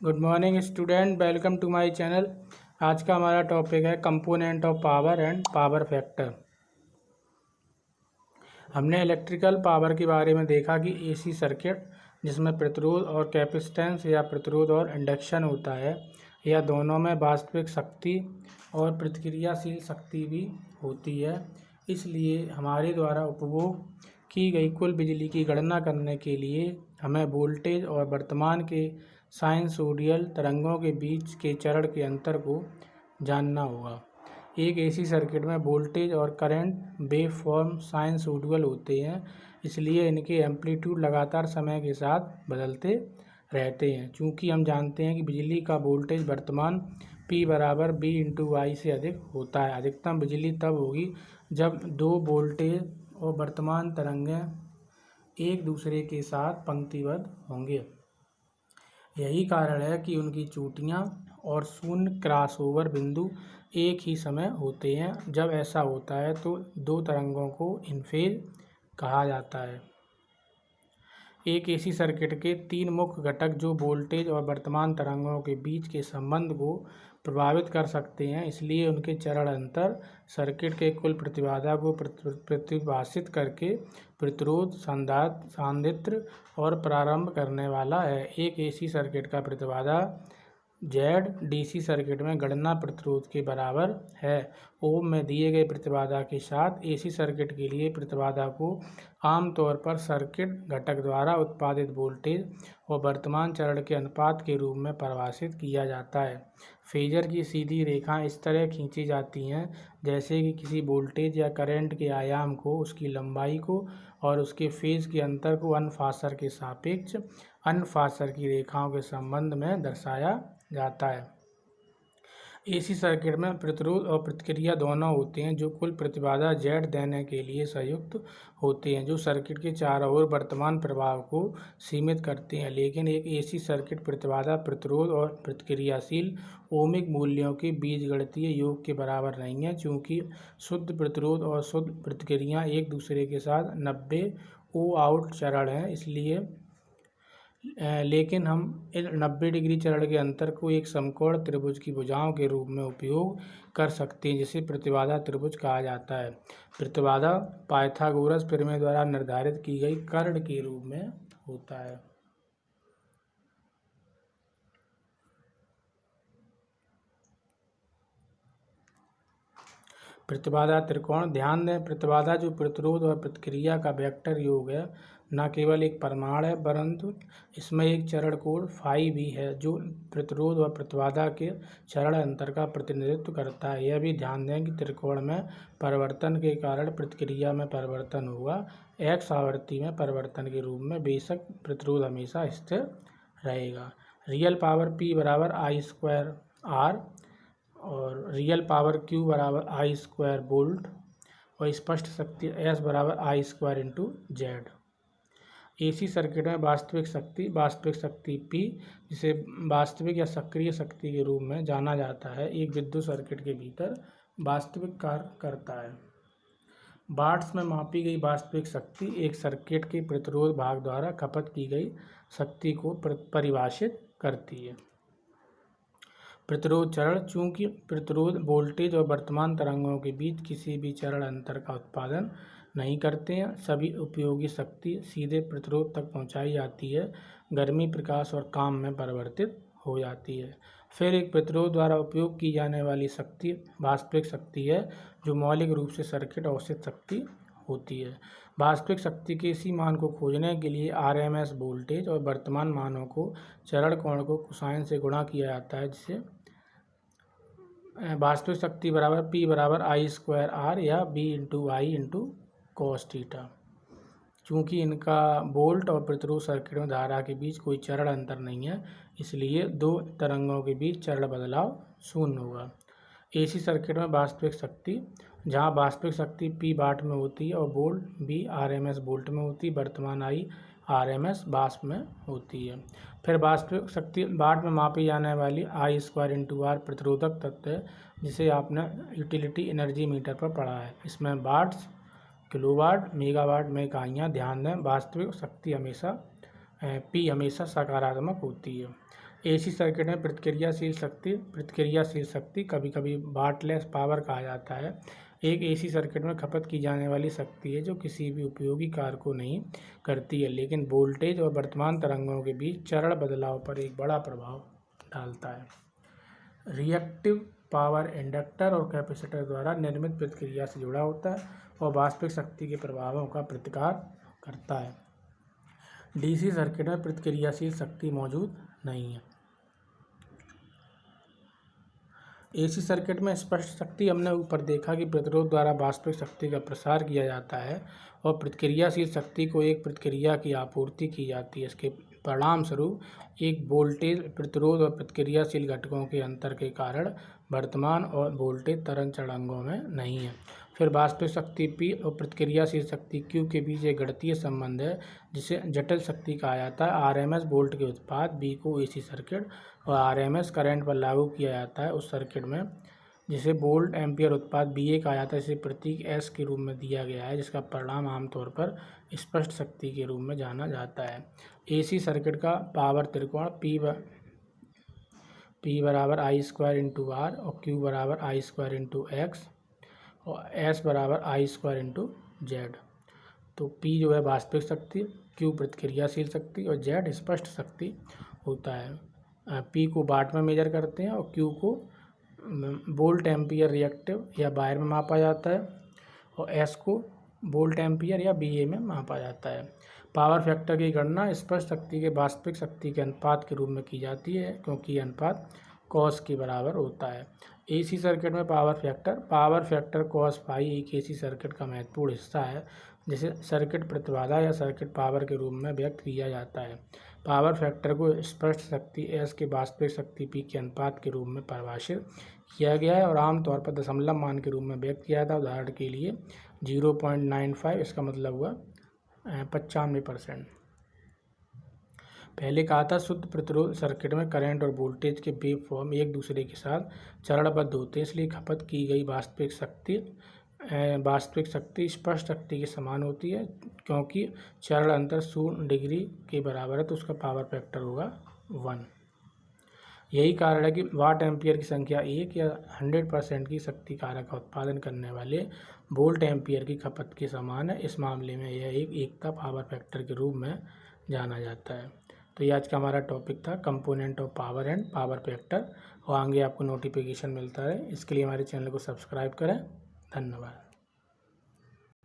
Good morning student, welcome to my channel. आज का हमारा टॉपिक है component of power and power factor. हमने इलेक्ट्रिकल पावर के बारे में देखा कि एसी सर्किट जिसमें प्रतिरोध और कैपेसिटेंस या प्रतिरोध और इंडक्शन होता है, या दोनों में वास्तविक शक्ति और प्रतिक्रियाशील शक्ति भी होती है। इसलिए हमारे द्वारा उपभोग की गई कुल बिजली की गणना करने के लिए हमें वोल्टेज और वर्तमान के साइनसोइडल तरंगों के बीच के चरण के अंतर को जानना होगा। एक एसी सर्किट में वोल्टेज और करंट वेव फॉर्म साइनसोइडल होते हैं, इसलिए इनके एम्पलीट्यूड लगातार समय के साथ बदलते रहते हैं। चूँकि हम जानते हैं कि बिजली का वोल्टेज वर्तमान P बराबर V/I से अधिक होता है। अधिकतम बिजली तब होगी जब दो वोल्टेज और वर्तमान तरंगें एक दूसरे के साथ पंक्तिबद्ध होंगे। यही कारण है कि उनकी चोटियाँ और शून्य क्रॉसओवर बिंदु एक ही समय होते हैं। जब ऐसा होता है तो दो तरंगों को इन फेज कहा जाता है। एक एसी सर्किट के तीन मुख्य घटक जो वोल्टेज और वर्तमान तरंगों के बीच के संबंध को प्रभावित कर सकते हैं, इसलिए उनके चरण अंतर सर्किट के कुल प्रतिबाधा को प्रतिभाषित करके प्रतिरोध, सांद्रता और प्रारंभ करने वाला है। एक एसी सर्किट का प्रतिबाधा जेड डीसी सर्किट में गणना प्रतिरोध के बराबर है। ओम में दिए गए प्रतिबाधा के साथ एसी सर्किट के लिए प्रतिबाधा को आमतौर पर सर्किट घटक द्वारा उत्पादित वोल्टेज और वर्तमान चरण के अनुपात के रूप में परिभाषित किया जाता है। फेजर की सीधी रेखाएं इस तरह खींची जाती हैं जैसे कि किसी वोल्टेज या करंट के आयाम को, उसकी लंबाई को और उसके फेज के अंतर को अनफासर के सापेक्ष अनफासर की रेखाओं के संबंध में दर्शाया जाता है। एसी सर्किट में प्रतिरोध और प्रतिक्रिया दोनों होते हैं जो कुल प्रतिबाधा जेड देने के लिए संयुक्त होते हैं, जो सर्किट के चारों ओर वर्तमान प्रवाह को सीमित करते हैं। लेकिन एक एसी सर्किट प्रतिबाधा, प्रतिरोध और प्रतिक्रियाशील ओमिक मूल्यों के बीजगणितीय योग के बराबर नहीं है, चूँकि शुद्ध प्रतिरोध और शुद्ध प्रतिक्रिया एक दूसरे के साथ 90 ओ आउट चरण हैं। इसलिए लेकिन हम इन 90 डिग्री चरण के अंतर को एक समकोण त्रिभुज की भुजाओं के रूप में उपयोग कर सकते हैं, जिसे प्रतिबाधा त्रिभुज कहा जाता है। प्रतिबाधा पाइथागोरस प्रमेय द्वारा निर्धारित की गई कर्ण के रूप में होता है। प्रतिबाधा त्रिकोण। ध्यान दें, प्रतिबाधा जो प्रतिरोध और प्रतिक्रिया का वेक्टर योग है, न केवल एक परिमाण है परंतु इसमें एक चरण कोण फाई भी है जो प्रतिरोध और प्रतिबाधा के चरण अंतर का प्रतिनिधित्व करता है। यह भी ध्यान दें कि त्रिकोण में परिवर्तन के कारण प्रतिक्रिया में परिवर्तन होगा। एक्स आवृत्ति में परिवर्तन के रूप में बेशक प्रतिरोध हमेशा स्थिर रहेगा। रियल पावर P बराबर I²R और रियल पावर Q बराबर I² वोल्ट और स्पष्ट शक्ति S बराबर I² × Z। एसी सर्किट में वास्तविक शक्ति P, जिसे वास्तविक या सक्रिय शक्ति के रूप में जाना जाता है, एक विद्युत सर्किट के भीतर वास्तविक कार्य करता है। वाट्स में मापी गई वास्तविक शक्ति एक सर्किट के प्रतिरोध भाग द्वारा खपत की गई शक्ति को परिभाषित करती है। प्रतिरोध चरण। चूँकि प्रतिरोध वोल्टेज और वर्तमान तरंगों के बीच किसी भी चरण अंतर का उत्पादन नहीं करते हैं, सभी उपयोगी शक्ति सीधे प्रतिरोध तक पहुंचाई जाती है, गर्मी, प्रकाश और काम में परिवर्तित हो जाती है। फिर एक प्रतिरोध द्वारा उपयोग की जाने वाली शक्ति वास्तविक शक्ति है, जो मौलिक रूप से सर्किट औसत शक्ति होती है। वास्तविक शक्ति के इसी मान को खोजने के लिए आरएमएस वोल्टेज और वर्तमान मानों को चरण कोण को कोसाइन से गुणा किया जाता है, जिसे वास्तविक शक्ति बराबर P बराबर I² या V/I cos θ। चूँकि इनका वोल्ट और प्रतिरोध सर्किट में धारा के बीच कोई चरण अंतर नहीं है, इसलिए दो तरंगों के बीच चरण बदलाव शून्य होगा। एसी सर्किट में वास्तविक शक्ति, जहाँ वास्तविक शक्ति P वाट में होती है और वोल्ट V RMS वोल्ट में होती है, वर्तमान I RMS वाट में होती है। फिर वास्तविक शक्ति वाट में मापी जाने वाली I² × R प्रतिरोधक तत्व है, जिसे आपने यूटिलिटी एनर्जी मीटर पर पढ़ा है। इसमें वाट्स, किलोवाट, मेगावाट में इकाइयाँ। ध्यान दें, वास्तविक शक्ति हमेशा P हमेशा सकारात्मक होती है। एसी सर्किट में प्रतिक्रियाशील शक्ति कभी कभी वाटलेस पावर कहा जाता है, एक एसी सर्किट में खपत की जाने वाली शक्ति है जो किसी भी उपयोगी कार्य को नहीं करती है, लेकिन वोल्टेज और वर्तमान तरंगों के बीच चरण बदलाव पर एक बड़ा प्रभाव डालता है। रिएक्टिव पावर इंडक्टर और कैपेसिटर द्वारा निर्मित प्रतिक्रिया से जुड़ा होता है और वास्तविक शक्ति के प्रभावों का प्रतिकार करता है। डीसी सर्किट में प्रतिक्रियाशील शक्ति मौजूद नहीं है। एसी सर्किट में स्पष्ट शक्ति हमने ऊपर देखा कि प्रतिरोध द्वारा वास्तविक शक्ति का प्रसार किया जाता है और प्रतिक्रियाशील शक्ति को एक प्रतिक्रिया की आपूर्ति की जाती है। इसके परिणाम स्वरूप एक वोल्टेज प्रतिरोध और प्रतिक्रियाशील घटकों के अंतर के कारण वर्तमान और वोल्टेज तरंग चढ़ांगों में नहीं है। फिर वास्तविक शक्ति P और प्रतिक्रियाशील शक्ति Q के बीच एक गणितीय संबंध है जिसे जटिल शक्ति कहा जाता है। RMS वोल्ट के उत्पाद B को एसी सर्किट और RMS करंट पर लागू किया जाता है उस सर्किट में जिसे वोल्ट एम्पियर उत्पाद BA कहा जाता है। इसे प्रतीक S के रूप में दिया गया है, जिसका परिणाम आमतौर पर स्पष्ट शक्ति के रूप में जाना जाता है। एसी सर्किट का पावर त्रिकोण P बराबर I स्क्वायर इंटू R और Q बराबर I स्क्वायर इंटू X और S बराबर I स्क्वायर इंटू Z। तो P जो है वास्तविक शक्ति, Q प्रतिक्रियाशील शक्ति और Z स्पष्ट शक्ति होता है। P को वाट में मेजर करते हैं और Q को वोल्ट एम्पियर रिएक्टिव या बायर में मापा जाता है और S को वोल्ट एम्पियर या VA में मापा जाता है। पावर फैक्टर की गणना स्पष्ट शक्ति के वास्तविक शक्ति के अनुपात के रूप में की जाती है क्योंकि अनुपात कॉस के बराबर होता है। एसी सर्किट में पावर फैक्टर कॉस फाई एक एसी सर्किट का महत्वपूर्ण हिस्सा है जिसे सर्किट प्रतिबाधा या सर्किट पावर के रूप में व्यक्त किया जाता है। पावर फैक्टर को स्पष्ट शक्ति S के वास्तविक शक्ति P के अनुपात के रूप में परिभाषित किया गया है और आमतौर पर दशमलव मान के रूप में व्यक्त किया जाता है। उदाहरण के लिए 0.95, इसका मतलब हुआ 95%। पहले कहा था शुद्ध प्रतिरोध सर्किट में करंट और वोल्टेज के वेव फॉर्म एक दूसरे के साथ चरणबद्ध होते हैं, इसलिए खपत की गई वास्तविक शक्ति स्पष्ट शक्ति के समान होती है। क्योंकि चरण अंतर 0 डिग्री के बराबर है तो उसका पावर फैक्टर होगा 1। यही कारण है कि वाट एम्पियर की संख्या 1 या 100% की शक्ति कारक का उत्पादन करने वाले वोल्ट एम्पियर की खपत के समान है। इस मामले में यह एक एकता पावर फैक्टर के रूप में जाना जाता है। तो ये आज का हमारा टॉपिक था component of power and power factor, और आगे आपको नोटिफिकेशन मिलता है। इसके लिए हमारे चैनल को सब्सक्राइब करें। धन्यवाद।